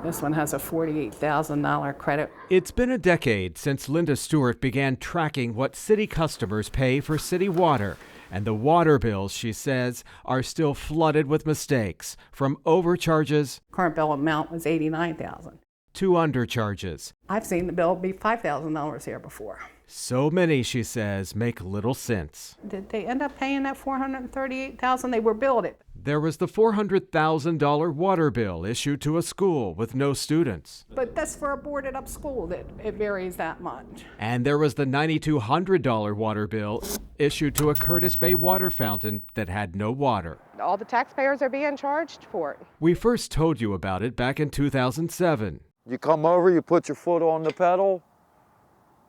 This one has a $48,000 credit. It's been a decade since Linda Stewart began tracking what city customers pay for city water. And the water bills, she says, are still flooded with mistakes, from overcharges Current bill amount was $89,000. to undercharges. I've seen the bill be $5,000 here before. So many, she says, make little sense. Did they end up paying that $438,000? They were billed it. There was the $400,000 water bill issued to a school with no students. But that's for a boarded up school that it varies that much. And there was the $9,200 water bill issued to a Curtis Bay water fountain that had no water. All the taxpayers are being charged for it. We first told you about it back in 2007. You come over, you put your foot on the pedal,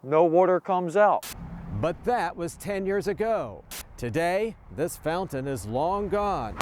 no water comes out. But that was 10 years ago. Today, this fountain is long gone.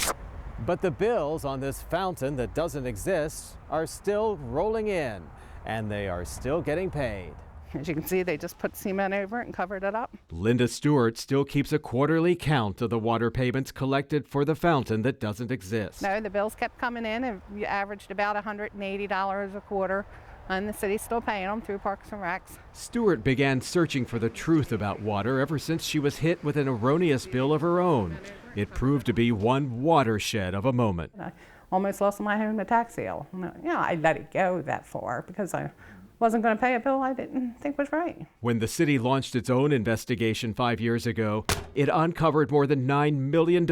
But the bills on this fountain that doesn't exist are still rolling in, and they are still getting paid. As you can see, they just put cement over it and covered it up. Linda Stewart still keeps a quarterly count of the water payments collected for the fountain that doesn't exist. No, the bills kept coming in, and we averaged about $180 a quarter, and the city's still paying them through Parks and Recs. Stewart began searching for the truth about water ever since she was hit with an erroneous bill of her own. It proved to be one watershed of a moment. I almost lost my home to tax sale. I let it go that far because I wasn't going to pay a bill I didn't think was right. When the city launched its own investigation 5 years ago, it uncovered more than $9 million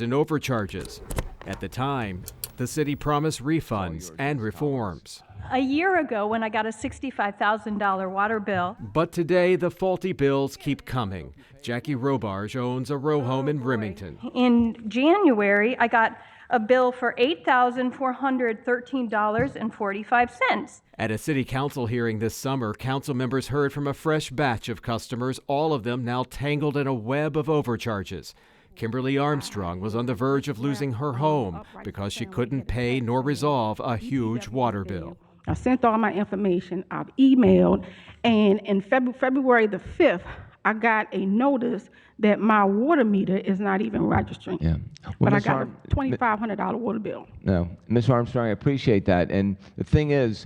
in overcharges. At the time, the city promised refunds and reforms. A year ago, when I got a $65,000 water bill. But today, the faulty bills keep coming. Jackie Robarge owns a row home in Remington. In January, I got a bill for $8,413.45. At a city council hearing this summer, council members heard from a fresh batch of customers, all of them now tangled in a web of overcharges. Kimberly Armstrong was on the verge of losing her home because she couldn't pay nor resolve a huge water bill. I sent all my information, I've emailed, and in February the 5th, I got a notice that my water meter is not even registering. Yeah. But I got a $2,500 water bill. No, Ms. Armstrong, I appreciate that. And the thing is,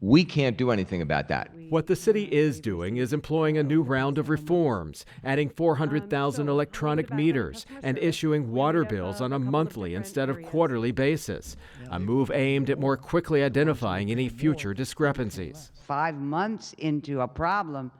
we can't do anything about that. What the city is doing is employing a new round of reforms, adding 400,000 electronic meters and issuing water bills on a monthly instead of quarterly basis, a move aimed at more quickly identifying any future discrepancies. 5 months into a problem,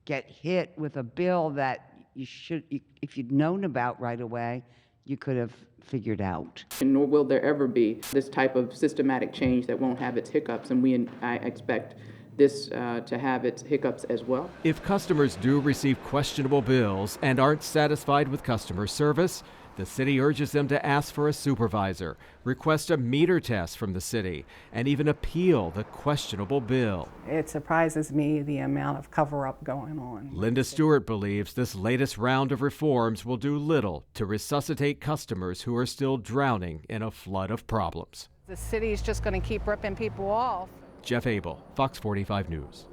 get hit with a bill that if you'd known about right away, you could have figured out. And nor will there ever be this type of systematic change that won't have its hiccups, and I expect this to have its hiccups as well. If customers do receive questionable bills and aren't satisfied with customer service, the city urges them to ask for a supervisor, request a meter test from the city, and even appeal the questionable bill. It surprises me the amount of cover-up going on. Linda Stewart believes this latest round of reforms will do little to resuscitate customers who are still drowning in a flood of problems. The city's just going to keep ripping people off. Jeff Abel, Fox 45 News.